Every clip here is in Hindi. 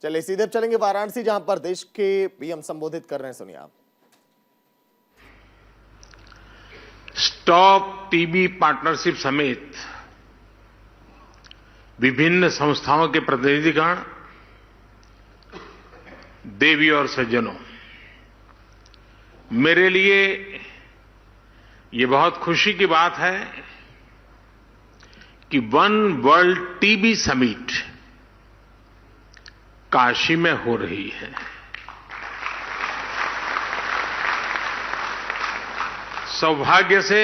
चलिए सीधे अब चलेंगे वाराणसी, जहां पर देश के पीएम संबोधित कर रहे हैं, सुनिए आप। स्टॉप टीबी पार्टनरशिप समेत विभिन्न संस्थाओं के प्रतिनिधिगण, देवी और सज्जनों, मेरे लिए ये बहुत खुशी की बात है कि one world TB summit Kashi में हो रही है। सौभाग्य से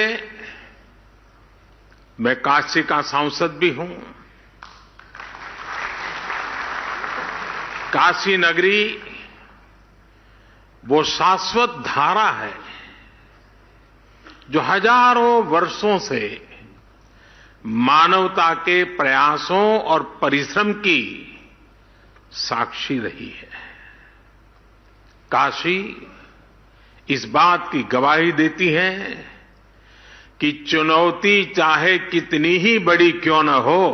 मैं काशी का सांसद भी हूं। काशी नगरी वो शाश्वत धारा है जो हजारों वर्षों से मानवता के प्रयासों और परिश्रम की साक्षी रही है। काशी इस बात की गवाही देती है कि चुनौती चाहे कितनी ही बड़ी क्यों न हो,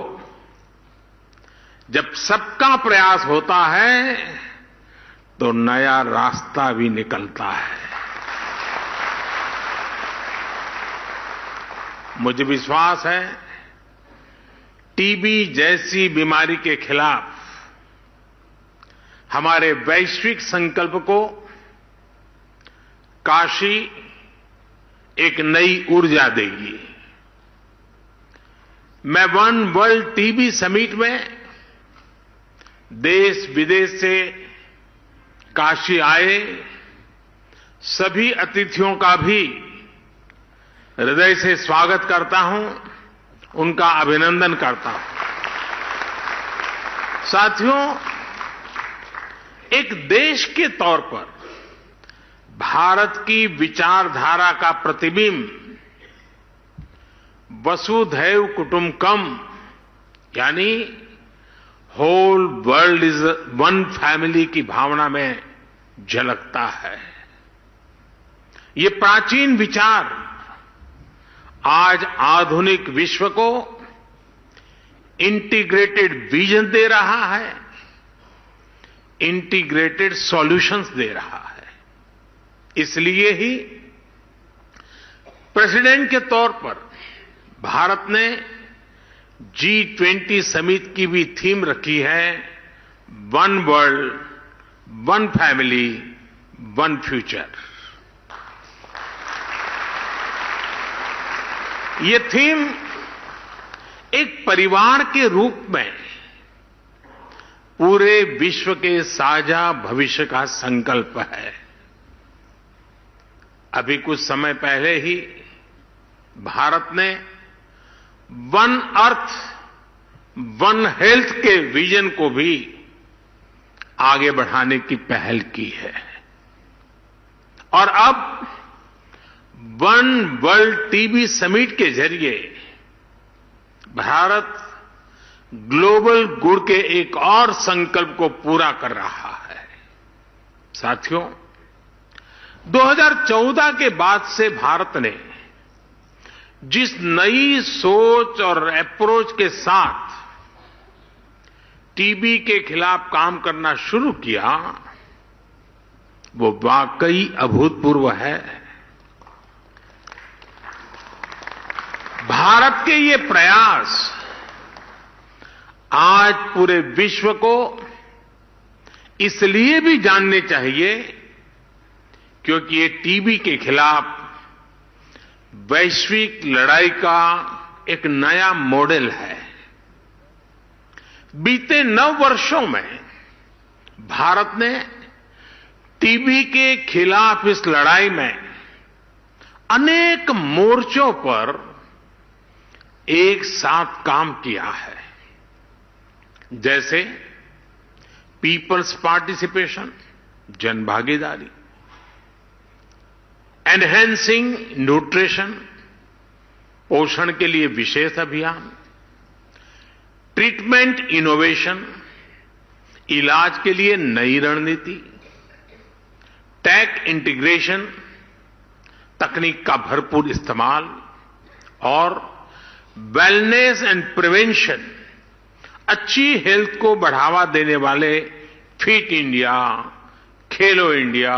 जब सबका प्रयास होता है तो नया रास्ता भी निकलता है। मुझे विश्वास है टीबी जैसी बीमारी के खिलाफ हमारे वैश्विक संकल्प को काशी एक नई ऊर्जा देगी। मैं वन वर्ल्ड टीबी समिट में देश विदेश से काशी आए सभी अतिथियों का भी हृदय से स्वागत करता हूं, उनका अभिनंदन करता हूं। साथियों, एक देश के तौर पर भारत की विचारधारा का प्रतिबिंब वसुधैव कुटुंबकम यानी whole world is one family की भावना में झलकता है। ये प्राचीन विचार आज आधुनिक विश्व को इंटीग्रेटेड विजन दे रहा है, इंटीग्रेटेड सॉल्यूशंस दे रहा है। इसलिए ही प्रेसिडेंट के तौर पर भारत ने G20 समिट की भी थीम रखी है, one world, one family, one future. ये थीम एक परिवार के रूप में पूरे विश्व के साझा भविष्य का संकल्प है। अभी कुछ समय पहले ही भारत ने वन अर्थ, वन हेल्थ के विजन को भी आगे बढ़ाने की पहल की है। और अब वन वर्ल्ड टीबी समिट के जरिए भारत ग्लोबल गुड के एक और संकल्प को पूरा कर रहा है। साथियों, 2014 के बाद से भारत ने जिस नई सोच और अप्रोच के साथ टीबी के खिलाफ काम करना शुरू किया, वो वाकई अभूतपूर्व है। भारत के ये प्रयास आज पूरे विश्व को इसलिए भी जानने चाहिए क्योंकि ये टीबी के खिलाफ वैश्विक लड़ाई का एक नया मॉडल है। बीते 9 वर्षों में भारत ने टीबी के खिलाफ इस लड़ाई में अनेक मोर्चों पर एक साथ काम किया है, जैसे पीपल्स पार्टिसिपेशन, जन भागीदारी, एनहेंसिंग न्यूट्रिशन, पोषण के लिए विशेष अभियान, ट्रीटमेंट इनोवेशन, इलाज के लिए नई रणनीति, टेक इंटीग्रेशन, तकनीक का भरपूर इस्तेमाल और वेलनेस एंड प्रिवेंशन, अच्छी हेल्थ को बढ़ावा देने वाले फिट इंडिया, खेलो इंडिया,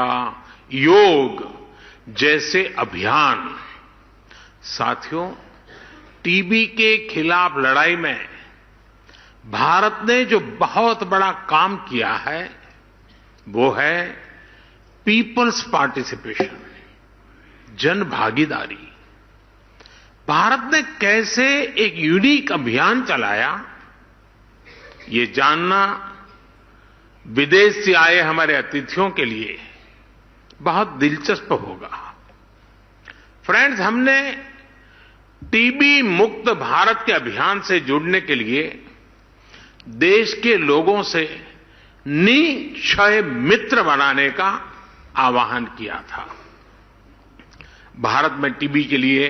योग जैसे अभियान। साथियों, टीबी के खिलाफ लड़ाई में भारत ने जो बहुत बड़ा काम किया है वो है पीपल्स पार्टिसिपेशन, जन भागीदारी। भारत ने कैसे एक यूनिक अभियान चलाया, ये जानना विदेश से आए हमारे अतिथियों के लिए बहुत दिलचस्प होगा। फ्रेंड्स, हमने टीबी मुक्त भारत के अभियान से जुड़ने के लिए देश के लोगों से निक्षय मित्र बनाने का आह्वान किया था। भारत में टीबी के लिए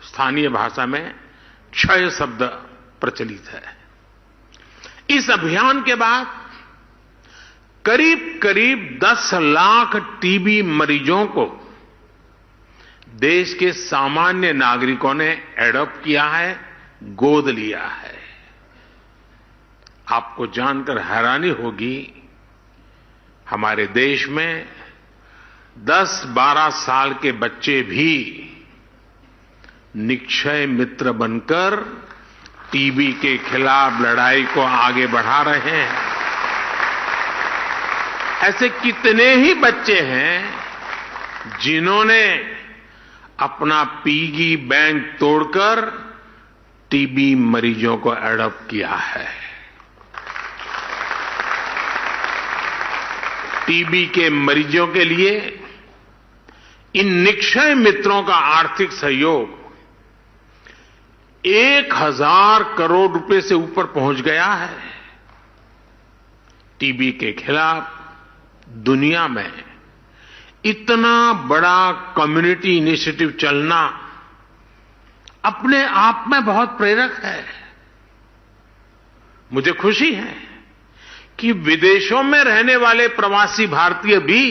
स्थानीय भाषा में क्षय शब्द प्रचलित है। इस अभियान के बाद करीब करीब 10 लाख टीबी मरीजों को देश के सामान्य नागरिकों ने एडॉप्ट किया है, गोद लिया है। आपको जानकर हैरानी होगी, हमारे देश में 10-12 साल के बच्चे भी निक्षय मित्र बनकर टीबी के खिलाफ लड़ाई को आगे बढ़ा रहे हैं। ऐसे कितने ही बच्चे हैं जिन्होंने अपना पिगी बैंक तोड़कर टीबी मरीजों को एडॉप्ट किया है। टीबी के मरीजों के लिए इन निक्षय मित्रों का आर्थिक सहयोग 1000 करोड़ रुपए से ऊपर पहुंच गया है। टीबी के खिलाफ दुनिया में इतना बड़ा कम्युनिटी इनिशिएटिव चलना अपने आप में बहुत प्रेरक है। मुझे खुशी है कि विदेशों में रहने वाले प्रवासी भारतीय भी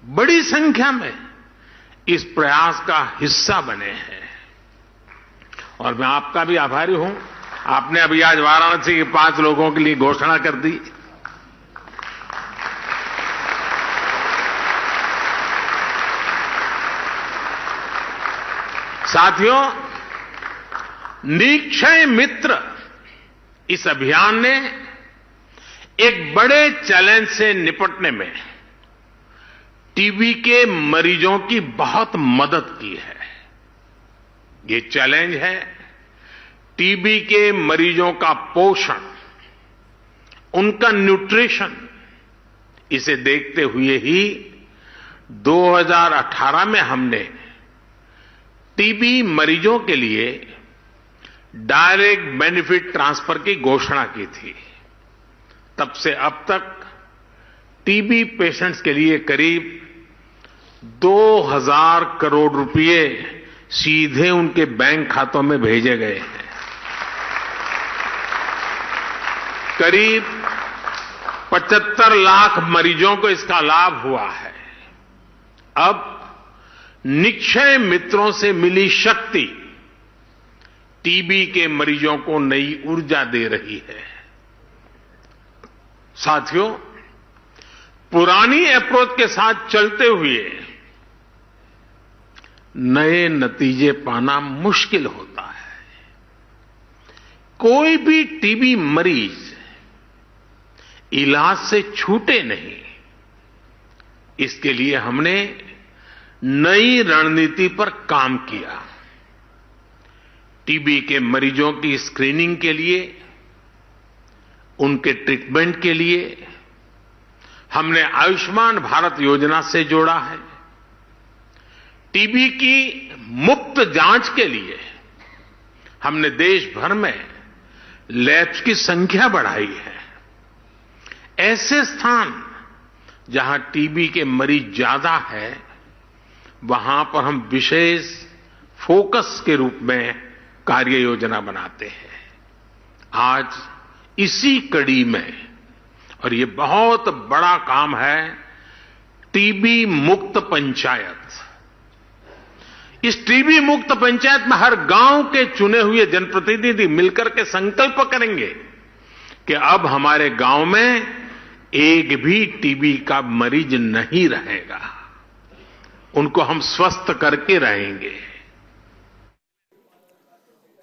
बड़ी संख्या में इस प्रयास का हिस्सा बने हैं। और मैं आपका भी आभारी हूं, आपने अभी आज वाराणसी के 5 लोगों के लिए घोषणा कर दी। साथियों, निक्षय मित्र इस अभियान ने एक बड़े चैलेंज से निपटने में टीबी के मरीजों की बहुत मदद की है। ये चैलेंज है टीबी के मरीजों का पोषण, उनका न्यूट्रिशन। इसे देखते हुए ही 2018 में हमने टीबी मरीजों के लिए डायरेक्ट बेनिफिट ट्रांसफर की घोषणा की थी। तब से अब तक टीबी पेशेंट्स के लिए करीब 2000 करोड़ रुपए सीधे उनके बैंक खातों में भेजे गए हैं। करीब 75 लाख मरीजों को इसका लाभ हुआ है। अब निक्षय मित्रों से मिली शक्ति टीबी के मरीजों को नई ऊर्जा दे रही है। साथियों, पुरानी अप्रोच के साथ चलते हुए नए नतीजे पाना मुश्किल होता है। कोई भी टीबी मरीज इलाज से छूटे नहीं, इसके लिए हमने नई रणनीति पर काम किया। टीबी के मरीजों की स्क्रीनिंग के लिए, उनके ट्रीटमेंट के लिए हमने आयुष्मान भारत योजना से जोड़ा है। टीबी की मुफ्त जांच के लिए हमने देश भर में लैब्स की संख्या बढ़ाई है। ऐसे स्थान जहां टीबी के मरीज ज्यादा है, वहां पर हम विशेष फोकस के रूप में कार्य योजना बनाते हैं। आज इसी कड़ी में, और ये बहुत बड़ा काम है, टीबी मुक्त पंचायत। इस टीबी मुक्त पंचायत में हर गांव के चुने हुए जनप्रतिनिधि मिलकर के संकल्प करेंगे कि अब हमारे गांव में एक भी टीबी का मरीज नहीं रहेगा। उनको हम स्वस्थ करके रहेंगे।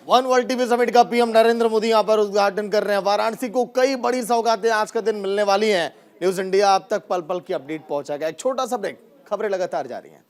वन वर्ल्ड टीबी समिट का पीएम नरेंद्र मोदी यहां पर उद्घाटन कर रहे हैं। वाराणसी को कई बड़ी सौगातें आज का दिन मिलने वाली हैं। न्यूज इंडिया अब तक पल पल की अपडेट पहुंचाएगा। एक छोटा सा ब्रेक, खबरें लगातार जारी हैं।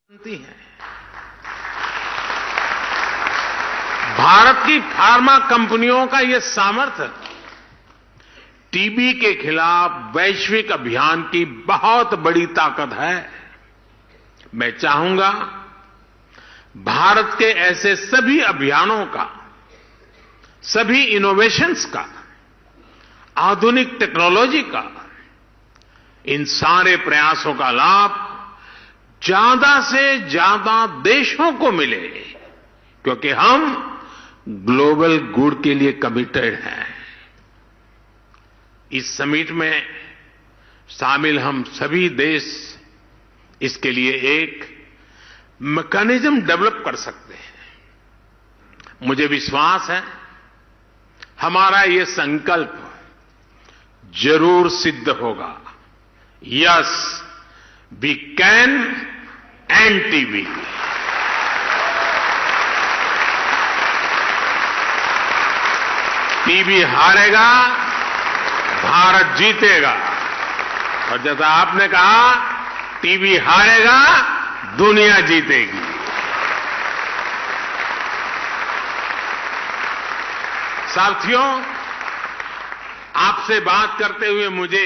है भारत की फार्मा कंपनियों का यह सामर्थ्य टीबी के खिलाफ वैश्विक अभियान की बहुत बड़ी ताकत है। मैं चाहूंगा भारत के ऐसे सभी अभियानों का, सभी इनोवेशंस का, आधुनिक टेक्नोलॉजी का, इन सारे प्रयासों का लाभ ज्यादा से ज्यादा देशों को मिले, क्योंकि हम ग्लोबल गुड के लिए कमिटेड हैं। इस समिट में शामिल हम सभी देश इसके लिए एक मैकेनिज्म डेवलप कर सकते हैं। मुझे विश्वास है हमारा ये संकल्प जरूर सिद्ध होगा। Yes, we can end TB. TB हारेगा, भारत जीतेगा। और जैसा आपने कहा, टीबी हारेगा, दुनिया जीतेगी। साथियों, आपसे बात करते हुए मुझे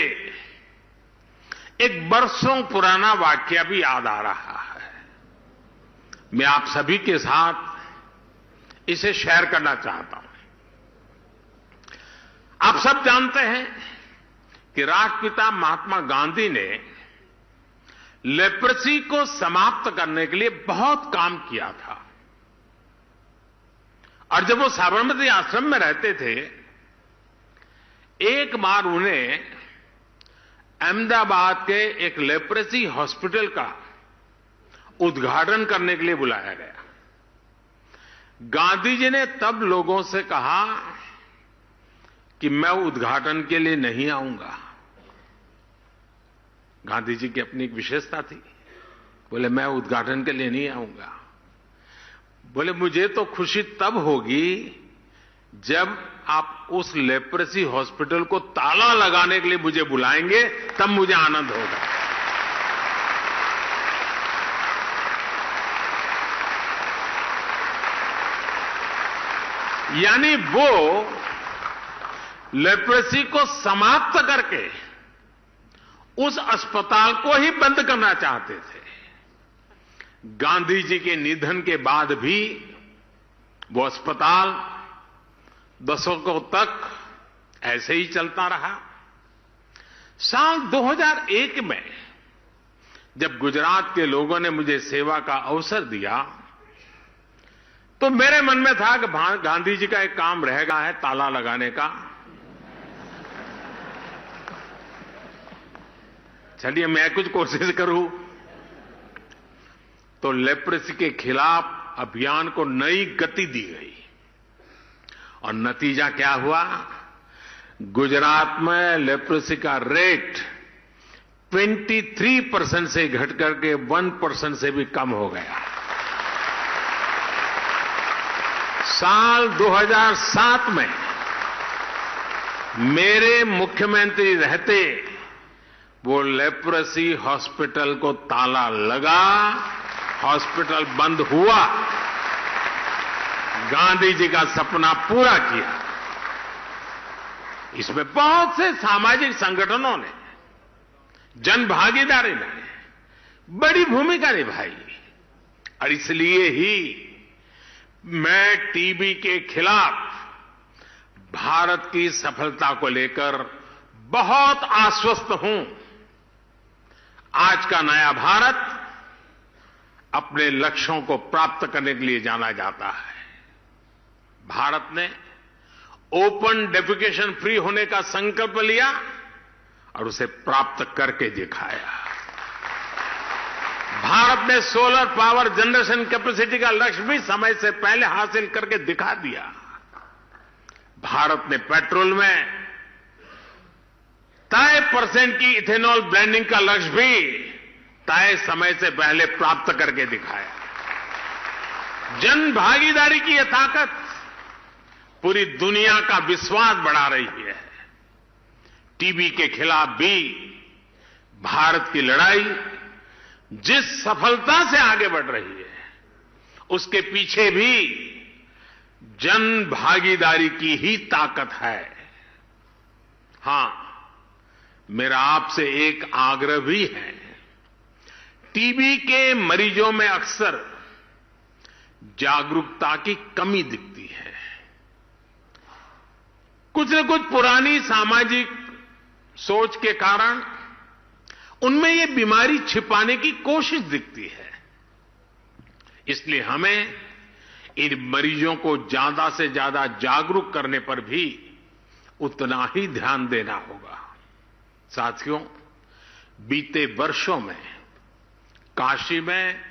एक बरसों पुराना वाकया भी याद आ रहा है। मैं आप सभी के साथ इसे शेयर करना चाहता हूं। आप सब जानते हैं कि राष्ट्रपिता महात्मा गांधी ने लेप्रेसी को समाप्त करने के लिए बहुत काम किया था। और जब वो साबरमती आश्रम में रहते थे, एक बार उन्हें अहमदाबाद के एक लेप्रेसी हॉस्पिटल का उद्घाटन करने के लिए बुलाया गया। गांधी जी ने तब लोगों से कहा कि मैं उद्घाटन के लिए नहीं आऊंगा। गांधी जी की अपनी एक विशेषता थी। बोले, मैं उद्घाटन के लिए नहीं आऊंगा। बोले, मुझे तो खुशी तब होगी जब आप उस लेप्रेसी हॉस्पिटल को ताला लगाने के लिए मुझे बुलाएंगे, तब मुझे आनंद होगा। यानी वो लेप्रेसी को समाप्त करके उस अस्पताल को ही बंद करना चाहते थे। गांधी जी के निधन के बाद भी वो अस्पताल दशकों तक ऐसे ही चलता रहा। साल 2001 में जब गुजरात के लोगों ने मुझे सेवा का अवसर दिया, तो मेरे मन में था कि गांधी जी का एक काम रह गया है, ताला लगाने का। चलिए मैं कुछ कोशिश करूं। तो लेप्रेसी के खिलाफ अभियान को नई गति दी गई और नतीजा क्या हुआ? गुजरात में लेप्रेसी का रेट 23% से घट करके 1% से भी कम हो गया। साल 2007 में मेरे मुख्यमंत्री रहते वो लेप्रेसी हॉस्पिटल को ताला लगा, हॉस्पिटल बंद हुआ। गांधी जी का सपना पूरा किया। इसमें बहुत से सामाजिक संगठनों ने, जन भागीदारी ने बड़ी भूमिका निभाई। और इसलिए ही मैं टीबी के खिलाफ भारत की सफलता को लेकर बहुत आश्वस्त हूं। आज का नया भारत अपने लक्ष्यों को प्राप्त करने के लिए जाना जाता है। भारत ने ओपन डेफिकेशन फ्री होने का संकल्प लिया और उसे प्राप्त करके दिखाया। भारत ने सोलर पावर जनरेशन कैपेसिटी का लक्ष्य भी समय से पहले हासिल करके दिखा दिया। भारत ने पेट्रोल में तय % की इथेनॉल ब्लेंडिंग का लक्ष्य भी तय समय से पहले प्राप्त करके दिखाया। जन भागीदारी की यह ताकत पूरी दुनिया का विश्वास बढ़ा रही है। टीबी के खिलाफ भी भारत की लड़ाई जिस सफलता से आगे बढ़ रही है, उसके पीछे भी जन भागीदारी की ही ताकत है। हां, मेरा आपसे एक आग्रह भी है। टीबी के मरीजों में अक्सर जागरूकता की कमी दिखती है। कुछ न कुछ पुरानी सामाजिक सोच के कारण उनमें ये बीमारी छिपाने की कोशिश दिखती है। इसलिए हमें इन मरीजों को ज्यादा से ज्यादा जागरूक करने पर भी उतना ही ध्यान देना होगा। साथियों, बीते वर्षों में काशी में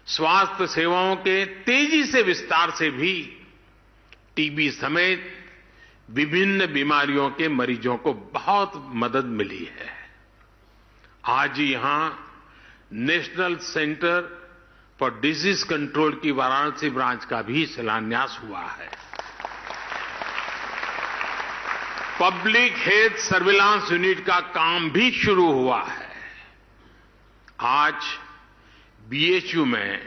स्वास्थ्य सेवाओं के तेजी से विस्तार से भी टीबी समेत विभिन्न बीमारियों के मरीजों को बहुत मदद मिली है। आज यहां national centre for disease control की वाराणसी ब्रांच का भी शिलान्यास हुआ है। पब्लिक हेल्थ सर्विलांस यूनिट का काम भी शुरू हुआ है। आज बीएचयू में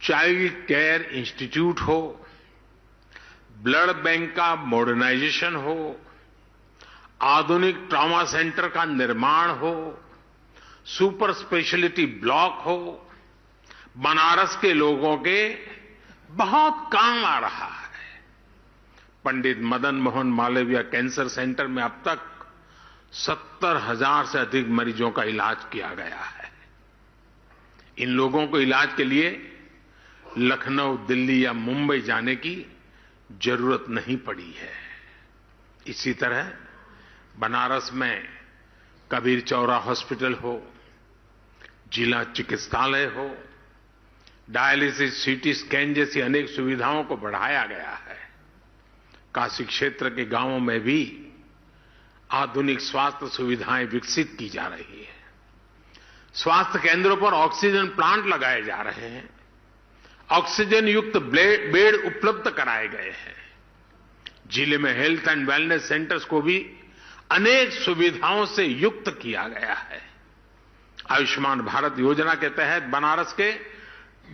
चाइल्ड केयर इंस्टीट्यूट हो, ब्लड बैंक का मॉडर्नाइजेशन हो, आधुनिक ट्रॉमा सेंटर का निर्माण हो, सुपर स्पेशलिटी ब्लॉक हो, बनारस के लोगों के बहुत काम आ रहा है। पंडित मदन मोहन मालवीय कैंसर सेंटर में अब तक 70,000 से अधिक मरीजों का इलाज किया गया है। इन लोगों को इलाज के लिए लखनऊ, दिल्ली या मुंबई जाने की जरूरत नहीं पड़ी है। इसी तरह बनारस में कबीर चौरा हॉस्पिटल हो, जिला चिकित्सालय हो, डायलिसिस, सीटी स्कैन जैसी अनेक सुविधाओं को बढ़ाया गया है। काशी क्षेत्र के गांवों में भी आधुनिक स्वास्थ्य सुविधाएं विकसित की जा रही है। स्वास्थ्य केंद्रों पर ऑक्सीजन प्लांट लगाए जा रहे हैं। ऑक्सीजन युक्त बेड उपलब्ध कराए गए हैं। जिले में हेल्थ एंड वेलनेस सेंटर्स को भी अनेक सुविधाओं से युक्त किया गया है। आयुष्मान भारत योजना के तहत बनारस के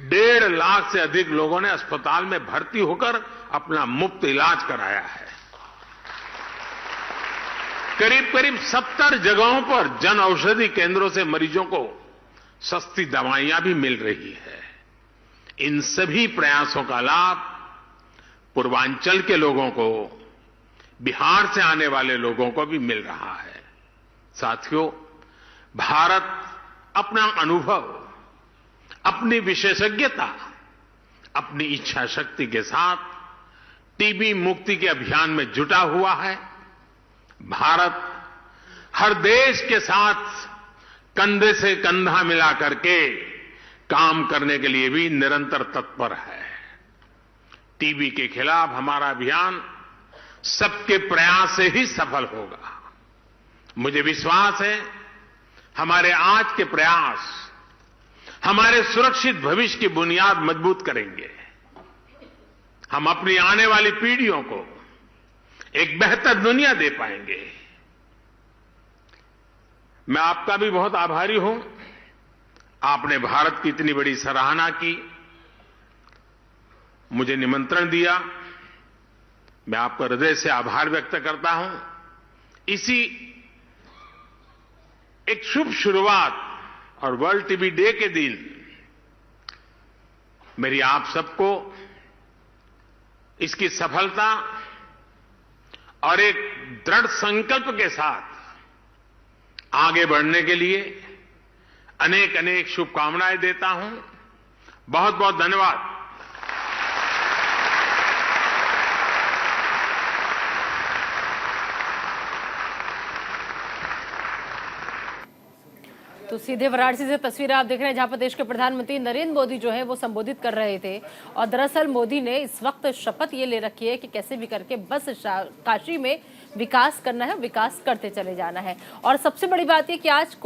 1.5 लाख से अधिक लोगों ने अस्पताल में भर्ती होकर अपना मुफ्त इलाज कराया है। करीब करीब 70 जगहों पर जन औषधि केंद्रों से मरीजों को सस्ती दवाइयां भी मिल रही है। इन सभी प्रयासों का लाभ पूर्वांचल के लोगों को, बिहार से आने वाले लोगों को भी मिल रहा है। साथियों, भारत अपना अनुभव, अपनी विशेषज्ञता, अपनी इच्छा शक्ति के साथ टीबी मुक्ति के अभियान में जुटा हुआ है। भारत हर देश के साथ कंधे से कंधा मिला करके काम करने के लिए भी निरंतर तत्पर है। टीबी के खिलाफ हमारा अभियान सबके प्रयास से ही सफल होगा। मुझे विश्वास है हमारे आज के प्रयास हमारे सुरक्षित भविष्य की बुनियाद मजबूत करेंगे। हम अपनी आने वाली पीढ़ियों को एक बेहतर दुनिया दे पाएंगे। मैं आपका भी बहुत आभारी हूं। आपने भारत की इतनी बड़ी सराहना की, मुझे निमंत्रण दिया। मैं आपका हृदय से आभार व्यक्त करता हूं। इसी एक शुभ शुरुआत और वर्ल्ड टीबी डे के दिन मेरी आप सबको इसकी सफलता और एक दृढ़ संकल्प के साथ आगे बढ़ने के लिए अनेक अनेक शुभकामनाएं देता हूं। बहुत बहुत धन्यवाद। तो सीधे वाराणसी से तस्वीरें आप देख रहे हैं जहां पर देश के प्रधानमंत्री नरेंद्र मोदी जो है वो संबोधित कर रहे थे। और दरअसल मोदी ने इस वक्त शपथ ये ले रखी है कि कैसे भी करके बस काशी में विकास करना है, विकास करते चले जाना है। और सबसे बड़ी बात ये कि आज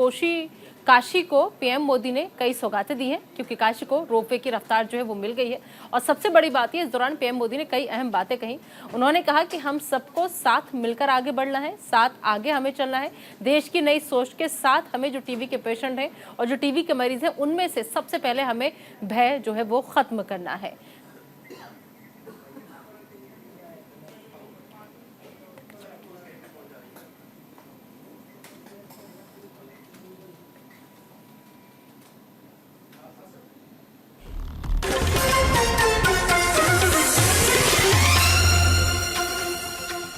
काशी को पीएम मोदी ने कई सौगातें दी हैं, क्योंकि काशी को रोपवे की रफ्तार जो है वो मिल गई है। और सबसे बड़ी बात ये, इस दौरान पीएम मोदी ने कई अहम बातें कही। उन्होंने कहा कि हम सबको साथ मिलकर आगे बढ़ना है, साथ आगे हमें चलना है। देश की नई सोच के साथ हमें जो टीबी के पेशेंट हैं और जो टीबी के मरीज हैं, उनमें से सबसे पहले हमें भय जो है वो खत्म करना है।